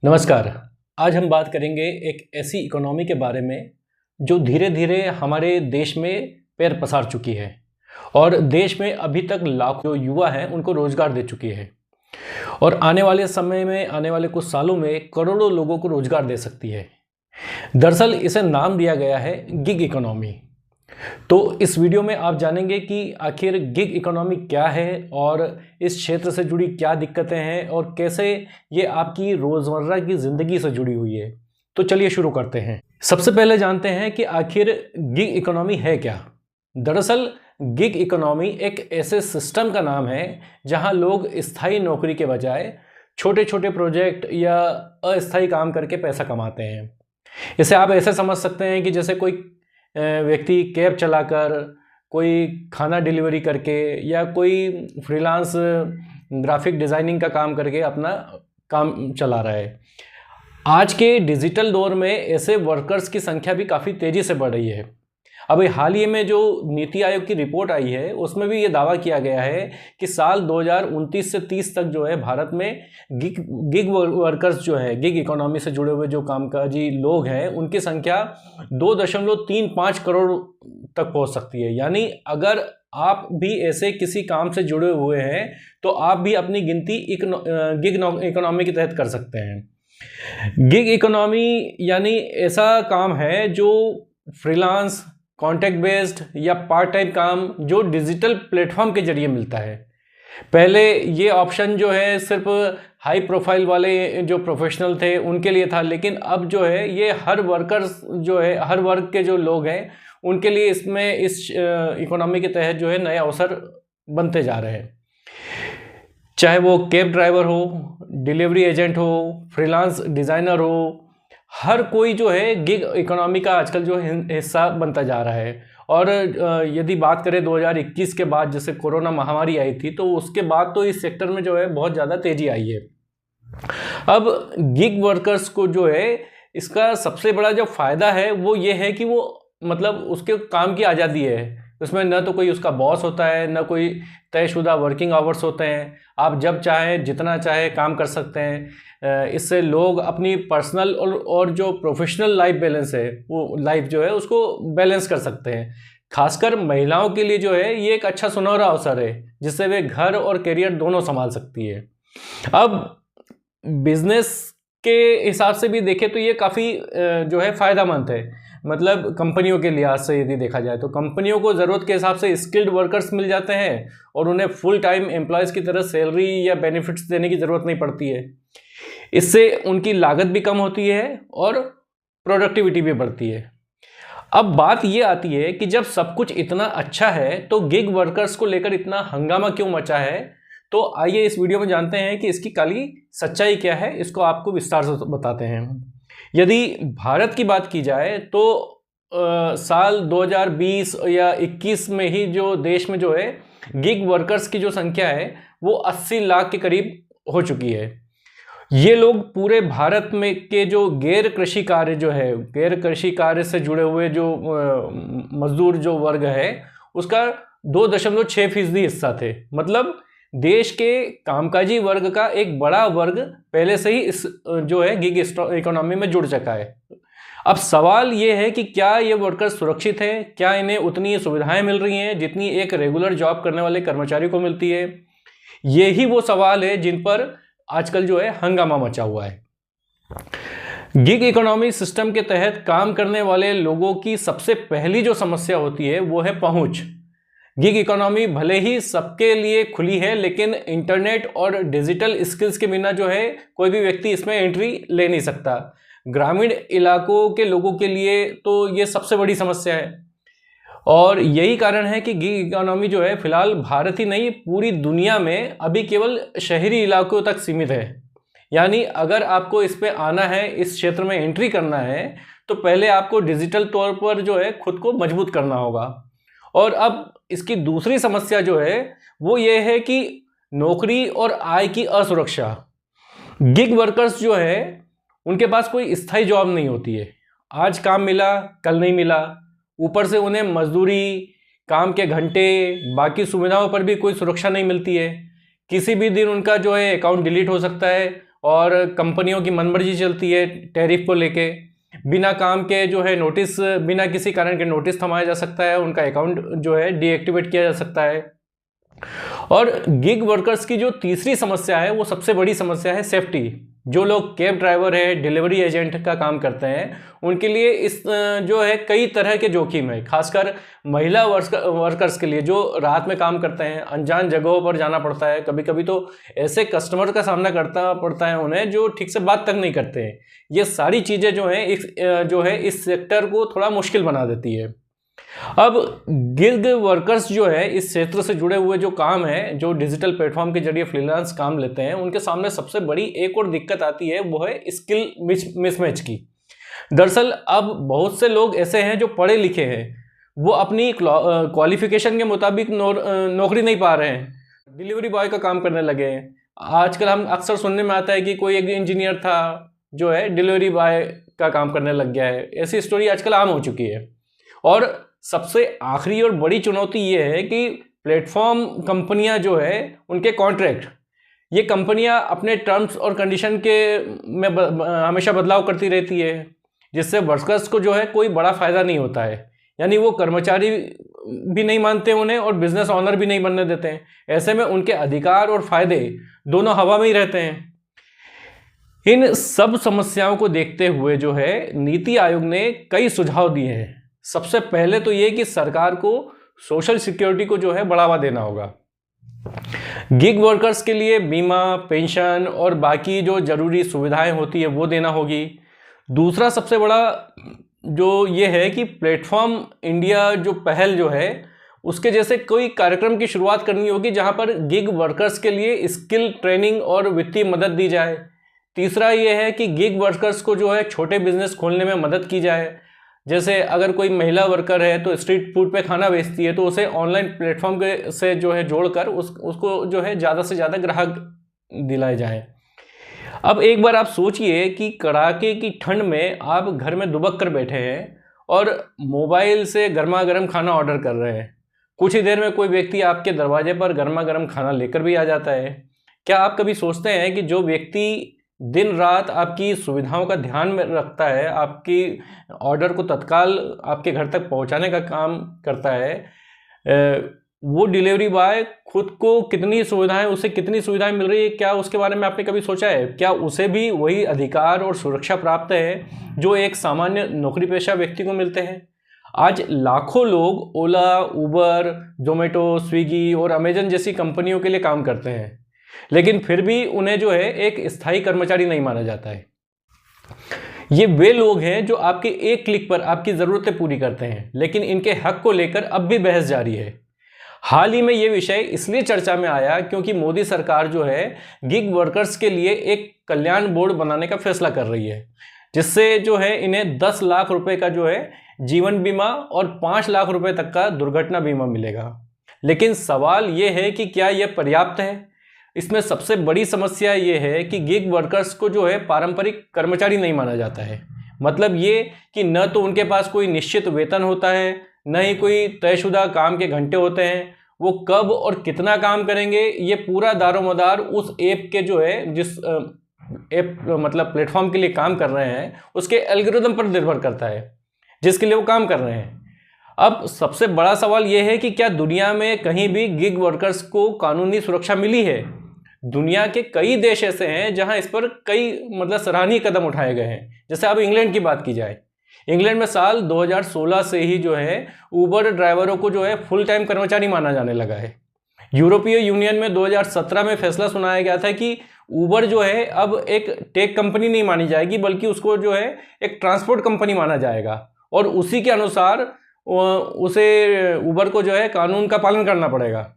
नमस्कार। आज हम बात करेंगे एक ऐसी इकोनॉमी के बारे में जो धीरे धीरे हमारे देश में पैर पसार चुकी है और देश में अभी तक लाखों युवा हैं उनको रोजगार दे चुकी है और आने वाले समय में आने वाले कुछ सालों में करोड़ों लोगों को रोजगार दे सकती है। दरअसल इसे नाम दिया गया है गिग इकोनॉमी। तो इस वीडियो में आप जानेंगे कि आखिर गिग इकोनॉमी क्या है और इस क्षेत्र से जुड़ी क्या दिक्कतें हैं और कैसे ये आपकी रोज़मर्रा की ज़िंदगी से जुड़ी हुई है। तो चलिए शुरू करते हैं। सबसे पहले जानते हैं कि आखिर गिग इकोनॉमी है क्या। दरअसल गिग इकोनॉमी एक ऐसे सिस्टम का नाम है जहां लोग स्थायी नौकरी के बजाय छोटे छोटे प्रोजेक्ट या अस्थायी काम करके पैसा कमाते हैं। इसे आप ऐसे समझ सकते हैं कि जैसे कोई व्यक्ति कैब चलाकर, कोई खाना डिलीवरी करके या कोई फ्रीलांस ग्राफिक डिज़ाइनिंग का काम करके अपना काम चला रहा है। आज के डिजिटल दौर में ऐसे वर्कर्स की संख्या भी काफ़ी तेज़ी से बढ़ रही है। अभी हाल ही में जो नीति आयोग की रिपोर्ट आई है उसमें भी ये दावा किया गया है कि साल 2029 से 30 तक जो है भारत में गिग वर्कर्स जो है, गिग इकोनॉमी से जुड़े हुए जो कामकाजी लोग हैं उनकी संख्या 2.35 करोड़ तक पहुंच सकती है। यानी अगर आप भी ऐसे किसी काम से जुड़े हुए हैं तो आप भी अपनी गिनती गिग इकोनॉमी के तहत कर सकते हैं। गिग इकोनॉमी यानी ऐसा काम है जो फ्रीलांस, कॉन्ट्रैक्ट बेस्ड या पार्ट टाइम काम जो डिजिटल प्लेटफॉर्म के जरिए मिलता है। पहले ये ऑप्शन जो है सिर्फ हाई प्रोफाइल वाले जो प्रोफेशनल थे उनके लिए था, लेकिन अब जो है ये हर वर्कर्स जो है, हर वर्ग के जो लोग हैं उनके लिए इसमें इस इकोनॉमी के तहत जो है नए अवसर बनते जा रहे हैं। चाहे वो कैब ड्राइवर हो, डिलीवरी एजेंट हो, फ्रीलांस डिज़ाइनर हो, हर कोई जो है गिग इकोनॉमी का आजकल जो हिस्सा बनता जा रहा है। और यदि बात करें 2021 के बाद, जैसे कोरोना महामारी आई थी, तो उसके बाद तो इस सेक्टर में जो है बहुत ज़्यादा तेज़ी आई है। अब गिग वर्कर्स को जो है इसका सबसे बड़ा जो फ़ायदा है वो ये है कि वो मतलब उसके काम की आज़ादी है। उसमें न तो कोई उसका बॉस होता है, न कोई तयशुदा वर्किंग आवर्स होते हैं। आप जब चाहें जितना चाहे काम कर सकते हैं। इससे लोग अपनी पर्सनल और जो प्रोफेशनल लाइफ बैलेंस है वो लाइफ जो है उसको बैलेंस कर सकते हैं। खासकर महिलाओं के लिए जो है ये एक अच्छा सुनहरा अवसर है जिससे वे घर और करियर दोनों संभाल सकती है। अब बिजनेस के हिसाब से भी देखें तो ये काफ़ी जो है फ़ायदेमंद है। मतलब कंपनियों के लिहाज से यदि देखा जाए तो कंपनियों को ज़रूरत के हिसाब से स्किल्ड वर्कर्स मिल जाते हैं और उन्हें फुल टाइम एम्प्लॉयज़ की तरह सैलरी या बेनिफिट्स देने की ज़रूरत नहीं पड़ती है। इससे उनकी लागत भी कम होती है और प्रोडक्टिविटी भी बढ़ती है। अब बात ये आती है कि जब सब कुछ इतना अच्छा है तो गिग वर्कर्स को लेकर इतना हंगामा क्यों मचा है। तो आइए इस वीडियो में जानते हैं कि इसकी काली सच्चाई क्या है। इसको आपको विस्तार से बताते हैं। यदि भारत की बात की जाए तो साल 2020 या 21 में ही जो देश में जो है गिग वर्कर्स की जो संख्या है वो 80 लाख के करीब हो चुकी है। ये लोग पूरे भारत में के जो गैर कृषि कार्य जो है, गैर कृषि कार्य से जुड़े हुए जो मजदूर जो वर्ग है उसका 2.6% हिस्सा थे। मतलब देश के कामकाजी वर्ग का एक बड़ा वर्ग पहले से ही इस जो है गिग इकोनॉमी में जुड़ चुका है। अब सवाल ये है कि क्या ये वर्कर्स सुरक्षित हैं, क्या इन्हें उतनी सुविधाएं मिल रही हैं जितनी एक रेगुलर जॉब करने वाले कर्मचारी को मिलती है। ये ही वो सवाल है जिन पर आजकल जो है हंगामा मचा हुआ है। गिग इकोनॉमी सिस्टम के तहत काम करने वाले लोगों की सबसे पहली जो समस्या होती है वो है पहुंच। गिग इकोनॉमी भले ही सबके लिए खुली है लेकिन इंटरनेट और डिजिटल स्किल्स के बिना जो है कोई भी व्यक्ति इसमें एंट्री ले नहीं सकता। ग्रामीण इलाकों के लोगों के लिए तो ये सबसे बड़ी समस्या है और यही कारण है कि गिग इकोनॉमी जो है फिलहाल भारत ही नहीं पूरी दुनिया में अभी केवल शहरी इलाकों तक सीमित है। यानी अगर आपको इस पे आना है, इस क्षेत्र में एंट्री करना है तो पहले आपको डिजिटल तौर पर जो है खुद को मजबूत करना होगा। और अब इसकी दूसरी समस्या जो है वो ये है कि नौकरी और आय की असुरक्षा। गिग वर्कर्स जो है उनके पास कोई स्थायी जॉब नहीं होती है। आज काम मिला कल नहीं मिला, ऊपर से उन्हें मजदूरी, काम के घंटे, बाकी सुविधाओं पर भी कोई सुरक्षा नहीं मिलती है। किसी भी दिन उनका जो है अकाउंट डिलीट हो सकता है और कंपनियों की मनमर्जी चलती है टैरिफ को लेके। बिना काम के जो है नोटिस, बिना किसी कारण के नोटिस थमाया जा सकता है, उनका अकाउंट जो है डीएक्टिवेट किया जा सकता है। और गिग वर्कर्स की जो तीसरी समस्या है वो सबसे बड़ी समस्या है सेफ्टी। जो लोग कैब ड्राइवर है, डिलीवरी एजेंट का काम करते हैं, उनके लिए इस जो है कई तरह के जोखिम है। खासकर महिला वर्कर्स के लिए जो रात में काम करते हैं, अनजान जगहों पर जाना पड़ता है, कभी कभी तो ऐसे कस्टमर का सामना करना पड़ता है उन्हें जो ठीक से बात तक नहीं करते हैं। ये सारी चीज़ें जो है इस सेक्टर को थोड़ा मुश्किल बना देती है। अब गिग वर्कर्स जो है इस क्षेत्र से जुड़े हुए जो काम है, जो डिजिटल प्लेटफॉर्म के जरिए फ्रीलांस काम लेते हैं, उनके सामने सबसे बड़ी एक और दिक्कत आती है, वो है स्किल मिसमैच की। दरअसल अब बहुत से लोग ऐसे हैं जो पढ़े लिखे हैं, वो अपनी क्वालिफिकेशन के मुताबिक नौकरी नहीं पा रहे हैं, डिलीवरी बॉय का काम करने लगे हैं। आजकल हम अक्सर सुनने में आता है कि कोई एक इंजीनियर था जो है डिलीवरी बॉय का काम करने लग गया है। ऐसी स्टोरी आजकल आम हो चुकी है। और सबसे आखिरी और बड़ी चुनौती ये है कि प्लेटफॉर्म कंपनियां जो है उनके कॉन्ट्रैक्ट, ये कंपनियां अपने टर्म्स और कंडीशन के में हमेशा बदलाव करती रहती है, जिससे वर्कर्स को जो है कोई बड़ा फ़ायदा नहीं होता है। यानी वो कर्मचारी भी नहीं मानते उन्हें और बिजनेस ऑनर भी नहीं बनने देते हैं। ऐसे में उनके अधिकार और फायदे दोनों हवा में ही रहते हैं। इन सब समस्याओं को देखते हुए जो है नीति आयोग ने कई सुझाव दिए हैं। सबसे पहले तो ये कि सरकार को सोशल सिक्योरिटी को जो है बढ़ावा देना होगा। गिग वर्कर्स के लिए बीमा, पेंशन और बाकी जो जरूरी सुविधाएं होती है वो देना होगी। दूसरा सबसे बड़ा जो ये है कि प्लेटफॉर्म इंडिया जो पहल जो है उसके जैसे कोई कार्यक्रम की शुरुआत करनी होगी जहां पर गिग वर्कर्स के लिए स्किल ट्रेनिंग और वित्तीय मदद दी जाए। तीसरा ये है कि गिग वर्कर्स को जो है छोटे बिजनेस खोलने में मदद की जाए। जैसे अगर कोई महिला वर्कर है तो स्ट्रीट फूड पे खाना बेचती है, तो उसे ऑनलाइन प्लेटफॉर्म के से जो है जोड़कर उसको जो है ज़्यादा से ज़्यादा ग्राहक दिलाए जाए। अब एक बार आप सोचिए कि कड़ाके की ठंड में आप घर में दुबक कर बैठे हैं और मोबाइल से गर्मा गर्म खाना ऑर्डर कर रहे हैं। कुछ ही देर में कोई व्यक्ति आपके दरवाजे पर गर्मा गर्म खाना लेकर भी आ जाता है। क्या आप कभी सोचते हैं कि जो व्यक्ति दिन रात आपकी सुविधाओं का ध्यान में रखता है, आपकी ऑर्डर को तत्काल आपके घर तक पहुंचाने का काम करता है, वो डिलीवरी बॉय खुद को उसे कितनी सुविधाएं मिल रही है, क्या उसके बारे में आपने कभी सोचा है? क्या उसे भी वही अधिकार और सुरक्षा प्राप्त है जो एक सामान्य नौकरी पेशा व्यक्ति को मिलते हैं? आज लाखों लोग ओला, उबर, जोमेटो, स्विगी और अमेजन जैसी कंपनियों के लिए काम करते हैं, लेकिन फिर भी उन्हें जो है एक स्थायी कर्मचारी नहीं माना जाता है। ये वे लोग हैं जो आपके एक क्लिक पर आपकी ज़रूरतें पूरी करते हैं, लेकिन इनके हक को लेकर अब भी बहस जारी है। हाल ही में ये विषय इसलिए चर्चा में आया क्योंकि मोदी सरकार जो है गिग वर्कर्स के लिए एक कल्याण बोर्ड बनाने का फैसला कर रही है, जिससे जो है इन्हें 10 लाख रुपए का जो है जीवन बीमा और 5 लाख रुपए तक का दुर्घटना बीमा मिलेगा। लेकिन सवाल ये है कि क्या यह पर्याप्त है? इसमें सबसे बड़ी समस्या ये है कि गिग वर्कर्स को जो है पारंपरिक कर्मचारी नहीं माना जाता है। मतलब ये कि न तो उनके पास कोई निश्चित वेतन होता है, न ही कोई तयशुदा काम के घंटे होते हैं। वो कब और कितना काम करेंगे ये पूरा दारोमदार उस ऐप के जो है जिस ऐप मतलब प्लेटफॉर्म के लिए काम कर रहे हैं उसके एल्गोरिदम पर निर्भर करता है जिसके लिए वो काम कर रहे हैं। अब सबसे बड़ा सवाल यह है कि क्या दुनिया में कहीं भी गिग वर्कर्स को कानूनी सुरक्षा मिली है? दुनिया के कई देश ऐसे हैं जहां इस पर कई सराहनीय कदम उठाए गए हैं। जैसे अब इंग्लैंड की बात की जाए, इंग्लैंड में साल 2016 से ही जो है उबर ड्राइवरों को जो है फुल टाइम कर्मचारी माना जाने लगा है। यूरोपीय यूनियन में 2017 में फैसला सुनाया गया था कि उबर जो है अब एक टेक कंपनी नहीं मानी जाएगी, बल्कि उसको जो है एक ट्रांसपोर्ट कंपनी माना जाएगा और उसी के अनुसार उसे उबर को जो है कानून का पालन करना पड़ेगा।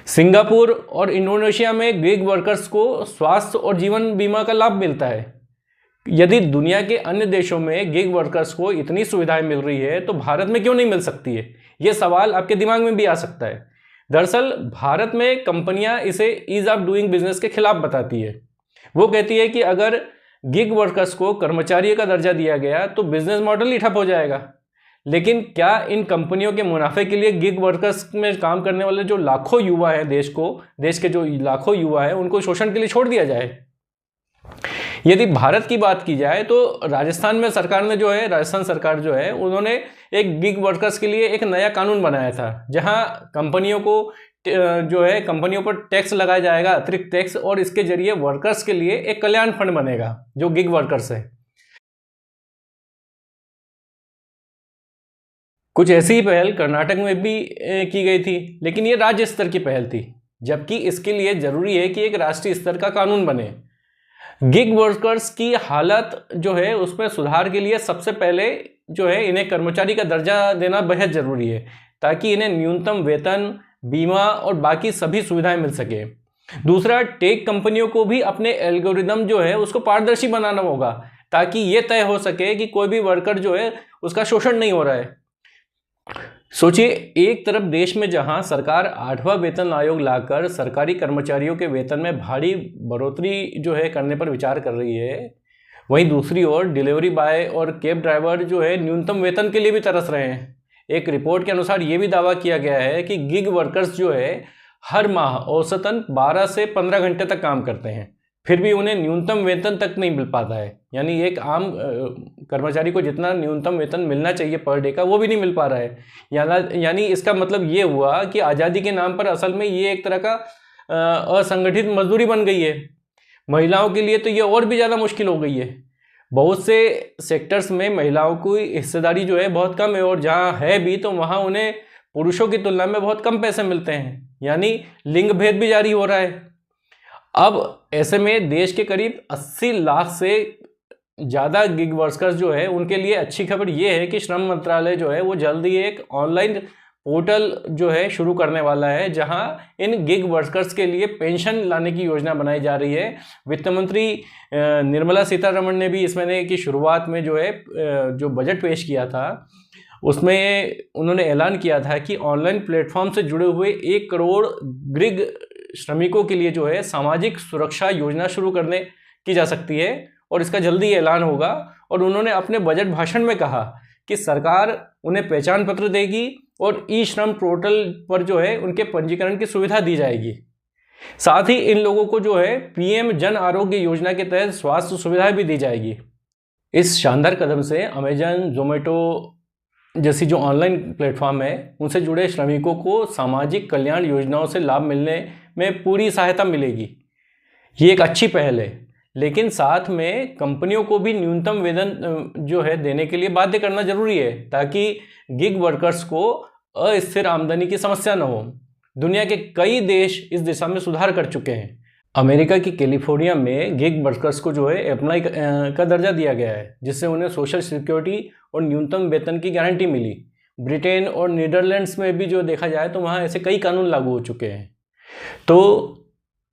सिंगापुर और इंडोनेशिया में गिग वर्कर्स को स्वास्थ्य और जीवन बीमा का लाभ मिलता है। यदि दुनिया के अन्य देशों में गिग वर्कर्स को इतनी सुविधाएं मिल रही है तो भारत में क्यों नहीं मिल सकती है? ये सवाल आपके दिमाग में भी आ सकता है। दरअसल भारत में कंपनियां इसे ईज ऑफ डूइंग बिजनेस के खिलाफ बताती है। वो कहती है कि अगर गिग वर्कर्स को कर्मचारियों का दर्जा दिया गया तो बिजनेस मॉडल ही ठप हो जाएगा। लेकिन क्या इन कंपनियों के मुनाफे के लिए गिग वर्कर्स में काम करने वाले जो लाखों युवा हैं, देश के जो लाखों युवा हैं, उनको शोषण के लिए छोड़ दिया जाए? यदि भारत की बात की जाए तो राजस्थान सरकार जो है उन्होंने एक गिग वर्कर्स के लिए एक नया कानून बनाया था, जहां कंपनियों पर टैक्स लगाया जाएगा, अतिरिक्त टैक्स, और इसके जरिए वर्कर्स के लिए एक कल्याण फंड बनेगा जो गिग वर्कर्स है। कुछ ऐसी ही पहल कर्नाटक में भी की गई थी, लेकिन ये राज्य स्तर की पहल थी, जबकि इसके लिए जरूरी है कि एक राष्ट्रीय स्तर का कानून बने। गिग वर्कर्स की हालत जो है उसमें सुधार के लिए सबसे पहले जो है इन्हें कर्मचारी का दर्जा देना बेहद जरूरी है, ताकि इन्हें न्यूनतम वेतन, बीमा और बाकी सभी सुविधाएं मिल सके। दूसरा, टेक कंपनियों को भी अपने एल्गोरिदम जो है उसको पारदर्शी बनाना होगा, ताकि ये तय हो सके कि कोई भी वर्कर जो है उसका शोषण नहीं हो रहा है। सोचिए, एक तरफ देश में जहां सरकार 8वां वेतन आयोग लाकर सरकारी कर्मचारियों के वेतन में भारी बढ़ोतरी जो है करने पर विचार कर रही है, वहीं दूसरी ओर डिलीवरी बॉय और कैब ड्राइवर जो है न्यूनतम वेतन के लिए भी तरस रहे हैं। एक रिपोर्ट के अनुसार ये भी दावा किया गया है कि गिग वर्कर्स जो है हर माह औसतन 12 से 15 घंटे तक काम करते हैं, फिर भी उन्हें न्यूनतम वेतन तक नहीं मिल पाता है। यानी एक आम कर्मचारी को जितना न्यूनतम वेतन मिलना चाहिए पर डे का, वो भी नहीं मिल पा रहा है। यानी इसका मतलब ये हुआ कि आज़ादी के नाम पर असल में ये एक तरह का असंगठित मजदूरी बन गई है। महिलाओं के लिए तो ये और भी ज़्यादा मुश्किल हो गई है। बहुत से सेक्टर्स में महिलाओं की हिस्सेदारी जो है बहुत कम है, और जहाँ है भी तो वहाँ उन्हें पुरुषों की तुलना में बहुत कम पैसे मिलते हैं। यानी लिंग भेद भी जारी हो रहा है। अब ऐसे में देश के करीब 80 लाख से ज़्यादा गिग वर्कर्स जो है उनके लिए अच्छी खबर ये है कि श्रम मंत्रालय जो है वो जल्द ही एक ऑनलाइन पोर्टल जो है शुरू करने वाला है, जहां इन गिग वर्कर्स के लिए पेंशन लाने की योजना बनाई जा रही है। वित्त मंत्री निर्मला सीतारमण ने भी इस महीने की शुरुआत में जो बजट पेश किया था उसमें उन्होंने ऐलान किया था कि ऑनलाइन प्लेटफॉर्म से जुड़े हुए 1 करोड़ गिग श्रमिकों के लिए जो है सामाजिक सुरक्षा योजना शुरू करने की जा सकती है, और इसका जल्दी ऐलान होगा। और उन्होंने अपने बजट भाषण में कहा कि सरकार उन्हें पहचान पत्र देगी और ई श्रम पोर्टल पर जो है उनके पंजीकरण की सुविधा दी जाएगी। साथ ही इन लोगों को जो है पीएम जन आरोग्य योजना के तहत स्वास्थ्य सुविधाएं भी दी जाएगी। इस शानदार कदम से अमेजन, जोमेटो जैसी जो ऑनलाइन प्लेटफॉर्म है उनसे जुड़े श्रमिकों को सामाजिक कल्याण योजनाओं से लाभ मिलने में पूरी सहायता मिलेगी। ये एक अच्छी पहल है, लेकिन साथ में कंपनियों को भी न्यूनतम वेतन जो है देने के लिए बाध्य करना जरूरी है, ताकि गिग वर्कर्स को अस्थिर आमदनी की समस्या न हो। दुनिया के कई देश इस दिशा में सुधार कर चुके हैं। अमेरिका की कैलिफोर्निया में गिग वर्कर्स को जो है एम्प्लॉय का दर्जा दिया गया है, जिससे उन्हें सोशल सिक्योरिटी और न्यूनतम वेतन की गारंटी मिली। ब्रिटेन और नीदरलैंड्स में भी जो देखा जाए तो वहाँ ऐसे कई कानून लागू हो चुके हैं। तो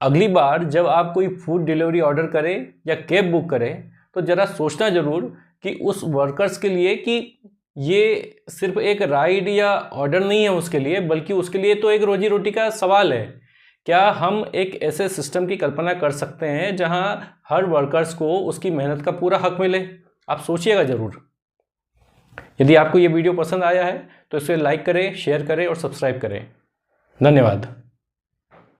अगली बार जब आप कोई फूड डिलीवरी ऑर्डर करें या कैब बुक करें तो ज़रा सोचना ज़रूर कि उस वर्कर्स के लिए कि ये सिर्फ एक राइड या ऑर्डर नहीं है उसके लिए, बल्कि उसके लिए तो एक रोजी रोटी का सवाल है। क्या हम एक ऐसे सिस्टम की कल्पना कर सकते हैं जहां हर वर्कर्स को उसकी मेहनत का पूरा हक मिले? आप सोचिएगा ज़रूर। यदि आपको ये वीडियो पसंद आया है तो इसे लाइक करें, शेयर करें और सब्सक्राइब करें। धन्यवाद।